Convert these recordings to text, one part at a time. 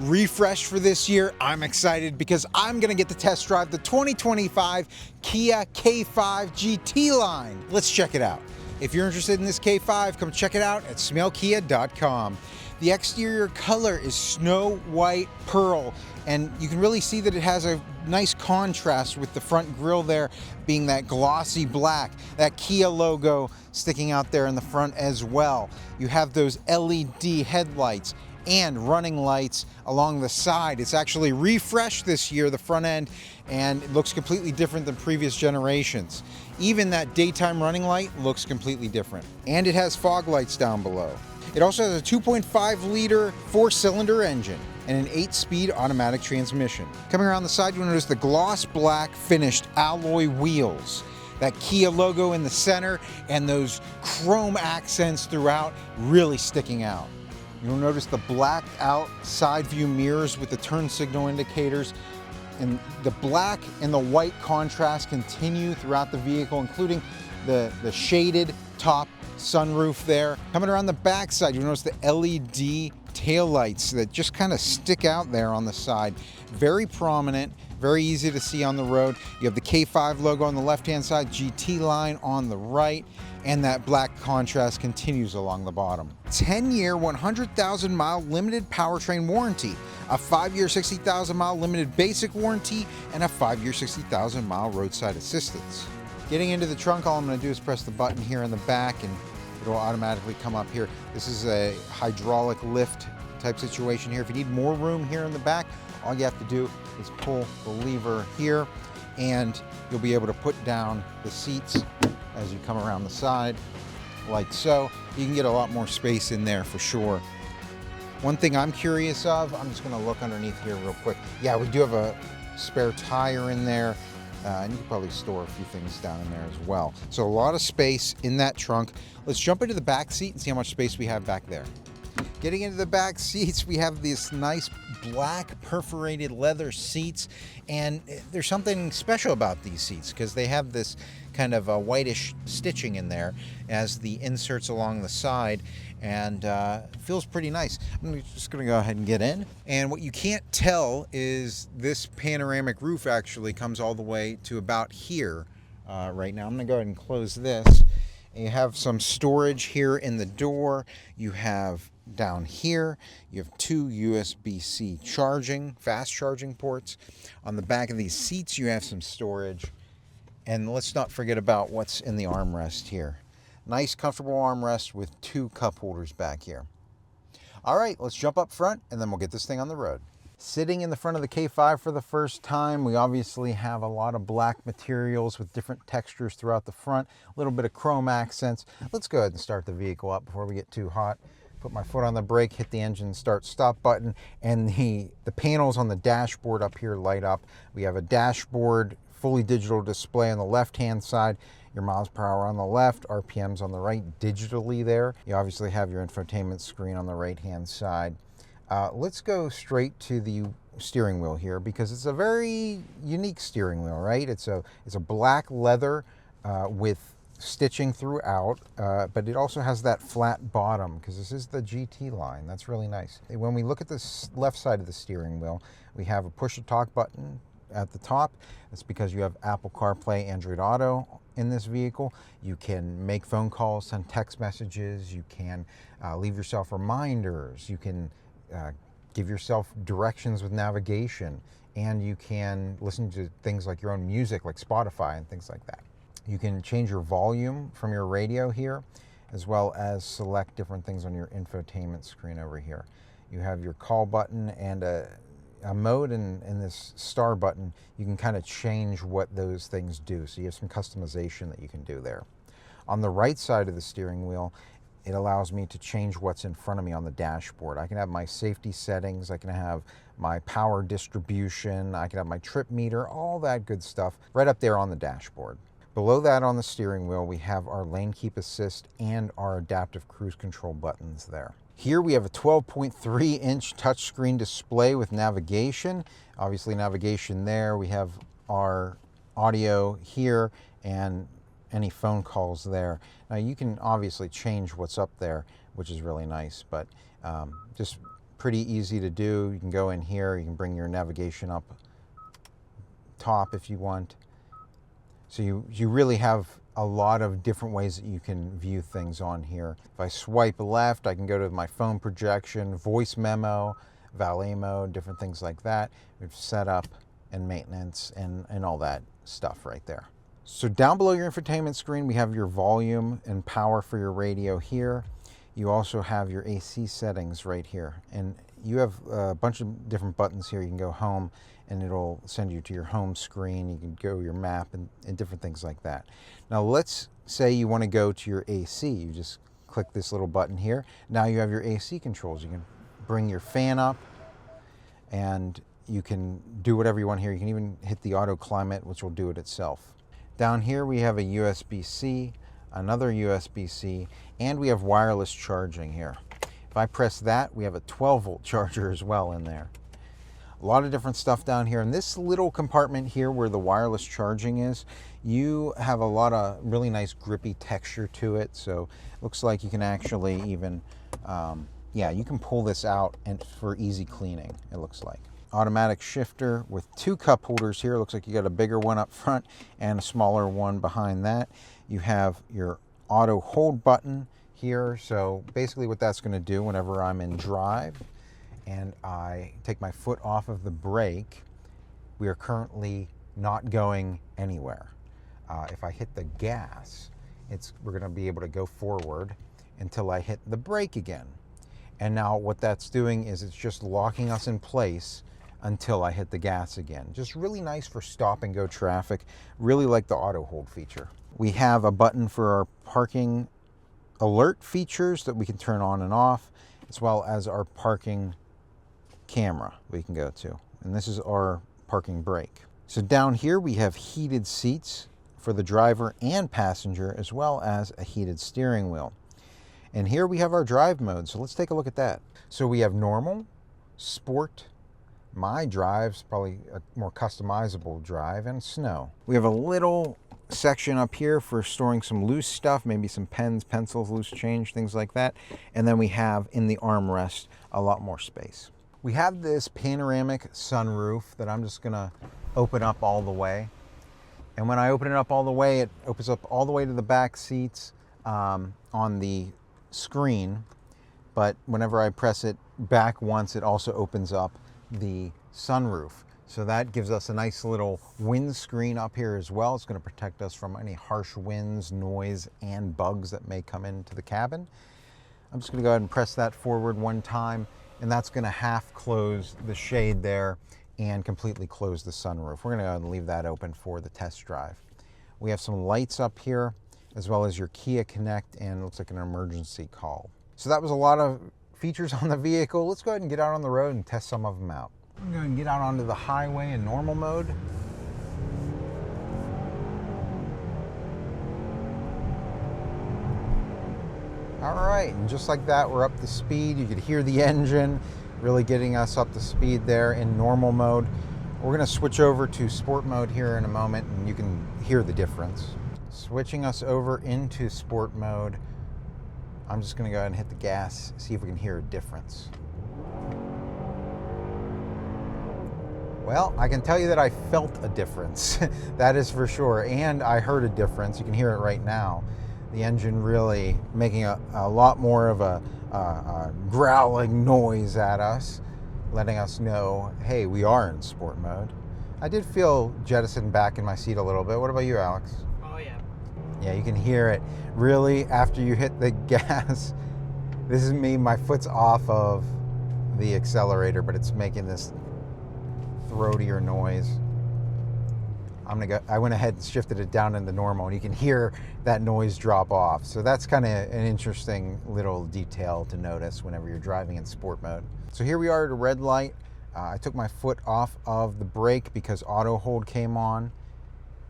refresh for this year. I'm excited because I'm gonna get to test drive the 2025 Kia K5 GT line. Let's check it out. If you're interested in this K5, come check it out at smellkia.com. The exterior color is snow white pearl, and you can really see that it has a nice contrast with the front grille there being that glossy black, that Kia logo sticking out there in the front as well. You have those LED headlights and running lights along the side. It's actually refreshed this year, the front end, and it looks completely different than previous generations. Even that daytime running light looks completely different. And it has fog lights down below. It also has a 2.5-liter 4-cylinder engine and an 8-speed automatic transmission. Coming around the side, you'll notice the gloss black finished alloy wheels, that Kia logo in the center, and those chrome accents throughout really sticking out. You'll notice the blacked out side view mirrors with the turn signal indicators, and the black and the white contrast continue throughout the vehicle, including the shaded top sunroof there. Coming around the back side, you'll notice the LED taillights that just kind of stick out there on the side. Very prominent, very easy to see on the road. You have the K5 logo on the left-hand side, GT line on the right, and that black contrast continues along the bottom. 10-year, 100,000-mile limited powertrain warranty, a 5-year, 60,000-mile limited basic warranty, and a 5-year, 60,000-mile roadside assistance. Getting into the trunk, all I'm going to do is press the button here in the back and it will automatically come up here. This is a hydraulic lift type situation here. If you need more room here in the back, all you have to do is pull the lever here and you'll be able to put down the seats as you come around the side like so. You can get a lot more space in there for sure. One thing I'm curious of, I'm just going to look underneath here real quick. Yeah, we do have a spare tire in there. And you can probably store a few things down in there as well. So a lot of space in that trunk. Let's jump into the back seat and see how much space we have back there. Getting into the back seats, we have this nice black perforated leather seats, and there's something special about these seats because they have this kind of a whitish stitching in there as the inserts along the side, and it feels pretty nice. I'm just going to go ahead and get in, and what you can't tell is this panoramic roof actually comes all the way to about here right now. I'm going to go ahead and close this. And you have some storage here in the door. You have down here, you have 2 USB-C fast charging ports. On the back of these seats, you have some storage. And let's not forget about what's in the armrest here. Nice, comfortable armrest with 2 cup holders back here. All right, let's jump up front and then we'll get this thing on the road. Sitting in the front of the K5 for the first time, we obviously have a lot of black materials with different textures throughout the front, a little bit of chrome accents. Let's go ahead and start the vehicle up before we get too hot. Put my foot on the brake, hit the engine start stop button, and the panels on the dashboard up here light up. We have a dashboard, fully digital display on the left-hand side, your miles per hour on the left, RPMs on the right digitally there. You obviously have your infotainment screen on the right-hand side. Let's go straight to the steering wheel here because it's a very unique steering wheel, right? It's a black leather with stitching throughout, but it also has that flat bottom because this is the GT line. That's really nice. When we look at the left side of the steering wheel, we have a push-to-talk button at the top. That's because you have Apple CarPlay, Android Auto in this vehicle. You can make phone calls, send text messages. You can leave yourself reminders. You can give yourself directions with navigation, and you can listen to things like your own music, like Spotify and things like that. You can change your volume from your radio here, as well as select different things on your infotainment screen over here. You have your call button and a mode and this star button. You can kind of change what those things do. So you have some customization that you can do there. On the right side of the steering wheel, it allows me to change what's in front of me on the dashboard. I can have my safety settings, I can have my power distribution, I can have my trip meter, all that good stuff right up there on the dashboard. Below that on the steering wheel, we have our lane keep assist and our adaptive cruise control buttons there. Here we have a 12.3-inch touchscreen display with navigation. Obviously navigation there. We have our audio here and any phone calls there. Now you can obviously change what's up there, which is really nice, but just pretty easy to do. You can go in here, you can bring your navigation up top if you want. So you really have a lot of different ways that you can view things on here. If I swipe left, I can go to my phone projection, voice memo, valet mode, different things like that. We've setup and maintenance and all that stuff right there. So down below your infotainment screen, we have your volume and power for your radio here. You also have your AC settings right here. And you have a bunch of different buttons here. You can go home and it'll send you to your home screen. You can go your map and different things like that. Now let's say you want to go to your AC. You just click this little button here. Now you have your AC controls. You can bring your fan up and you can do whatever you want here. You can even hit the auto climate, which will do it itself. Down here we have a USB-C, another USB-C, and we have wireless charging here. If I press that, we have a 12-volt charger as well in there. A lot of different stuff down here. In this little compartment here where the wireless charging is, you have a lot of really nice grippy texture to it. So it looks like you can actually even, yeah, you can pull this out and for easy cleaning, it looks like. Automatic shifter with 2 cup holders here. Looks like you got a bigger one up front and a smaller one behind that. You have your auto hold button here. So basically what that's going to do whenever I'm in drive and I take my foot off of the brake, we are currently not going anywhere. If I hit the gas, we're going to be able to go forward until I hit the brake again. And now what that's doing is it's just locking us in place until I hit the gas again. Just really nice for stop and go traffic. Really like the auto hold feature. We have a button for our parking alert features that we can turn on and off, as well as our parking camera we can go to. And this is our parking brake. So down here we have heated seats for the driver and passenger, as well as a heated steering wheel. And here we have our drive mode. So let's take a look at that. So we have normal, sport, my drive's probably a more customizable drive, and snow. We have a little section up here for storing some loose stuff, maybe some pens, pencils, loose change, things like that. And then we have in the armrest a lot more space. We have this panoramic sunroof that I'm just gonna open up all the way. And when I open it up all the way, it opens up all the way to the back seats on the screen. But whenever I press it back once, it also opens up the sunroof. So that gives us a nice little windscreen up here as well. It's going to protect us from any harsh winds, noise, and bugs that may come into the cabin. I'm just going to go ahead and press that forward one time, and that's going to half close the shade there and completely close the sunroof. We're going to go ahead and leave that open for the test drive. We have some lights up here, as well as your Kia Connect, and it looks like an emergency call. So that was a lot of features on the vehicle. Let's go ahead and get out on the road and test some of them out. I'm going to get out onto the highway in normal mode. All right, and just like that, we're up to speed. You could hear the engine really getting us up to speed there in normal mode. We're going to switch over to sport mode here in a moment, and you can hear the difference. Switching us over into sport mode, I'm just going to go ahead and hit the gas, see if we can hear a difference. Well, I can tell you that I felt a difference, that is for sure, and I heard a difference. You can hear it right now. The engine really making a lot more of a growling noise at us, letting us know, hey, we are in sport mode. I did feel jettisoned back in my seat a little bit. What about you, Alex? Oh, yeah. Yeah, you can hear it really after you hit the gas. This is me, my foot's off of the accelerator, but it's making this throatier noise. I went ahead and shifted it down into normal, and you can hear that noise drop off. So that's kind of an interesting little detail to notice whenever you're driving in sport mode. So here we are at a red light. I took my foot off of the brake because auto hold came on.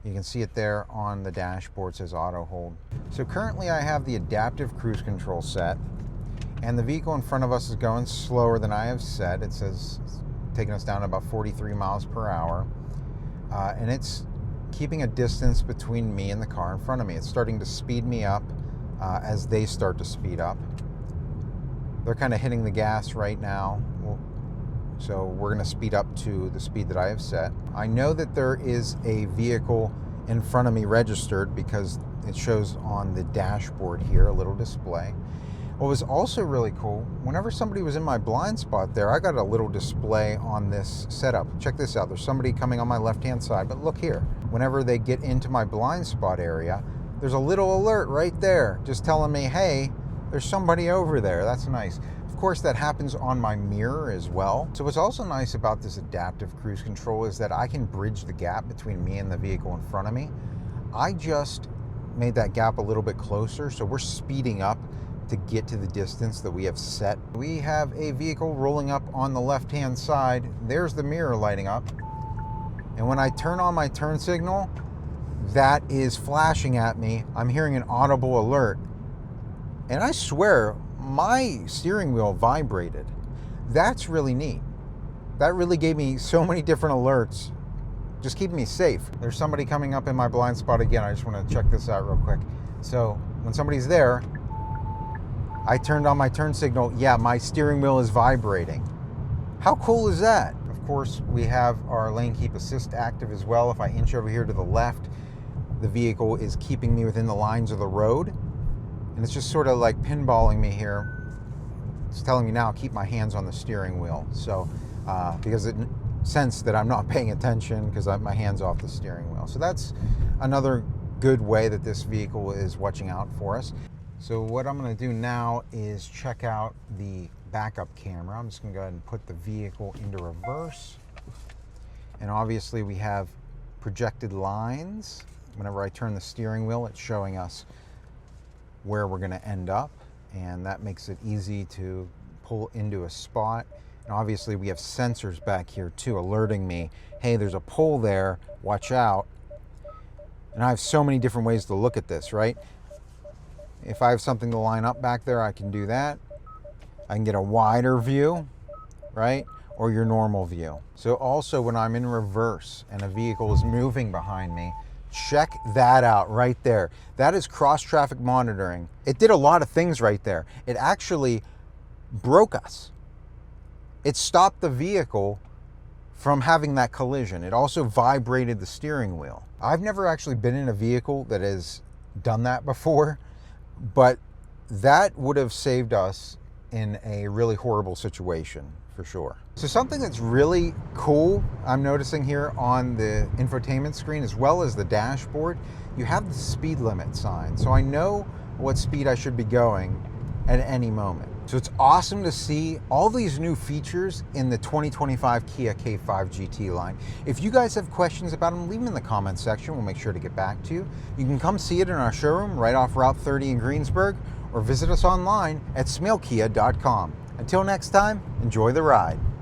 You can see it there on the dashboard, it says auto hold. So currently I have the adaptive cruise control set, and the vehicle in front of us is going slower than I have set. It says it's taking us down to about 43 miles per hour. And it's keeping a distance between me and the car in front of me. It's starting to speed me up as they start to speed up. They're kind of hitting the gas right now. So we're going to speed up to the speed that I have set. I know that there is a vehicle in front of me registered because it shows on the dashboard here, a little display. What was also really cool, whenever somebody was in my blind spot there, I got a little display on this setup. Check this out. There's somebody coming on my left-hand side, but look here. Whenever they get into my blind spot area, there's a little alert right there just telling me, hey, there's somebody over there. That's nice. Of course, that happens on my mirror as well. So what's also nice about this adaptive cruise control is that I can bridge the gap between me and the vehicle in front of me. I just made that gap a little bit closer, so we're speeding up to get to the distance that we have set. We have a vehicle rolling up on the left-hand side. There's the mirror lighting up. And when I turn on my turn signal, that is flashing at me. I'm hearing an audible alert. And I swear, my steering wheel vibrated. That's really neat. That really gave me so many different alerts, just keeping me safe. There's somebody coming up in my blind spot again. I just want to check this out real quick. So when somebody's there, I turned on my turn signal. Yeah, my steering wheel is vibrating. How cool is that? Of course, we have our lane keep assist active as well. If I inch over here to the left, the vehicle is keeping me within the lines of the road. And it's just sort of like pinballing me here. It's telling me now, keep my hands on the steering wheel. So, because it sensed that I'm not paying attention because I have my hands off the steering wheel. So that's another good way that this vehicle is watching out for us. So what I'm going to do now is check out the backup camera. I'm just going to go ahead and put the vehicle into reverse. And obviously we have projected lines. Whenever I turn the steering wheel, it's showing us where we're going to end up, and that makes it easy to pull into a spot. And obviously we have sensors back here too, alerting me, hey, there's a pole there, watch out. And I have so many different ways to look at this, right? If I have something to line up back there, I can do that. I can get a wider view, right? Or your normal view. So also when I'm in reverse and a vehicle is moving behind me, check that out right there. That is cross traffic monitoring. It did a lot of things right there. It actually broke us. It stopped the vehicle from having that collision. It also vibrated the steering wheel. I've never actually been in a vehicle that has done that before, but that would have saved us in a really horrible situation for sure. So something that's really cool I'm noticing here on the infotainment screen as well as the dashboard, you have the speed limit sign. So I know what speed I should be going at any moment. So it's awesome to see all these new features in the 2025 Kia K5 GT line. If you guys have questions about them, leave them in the comments section. We'll make sure to get back to you. You can come see it in our showroom right off Route 30 in Greensburg, or visit us online at smailkia.com. Until next time, enjoy the ride.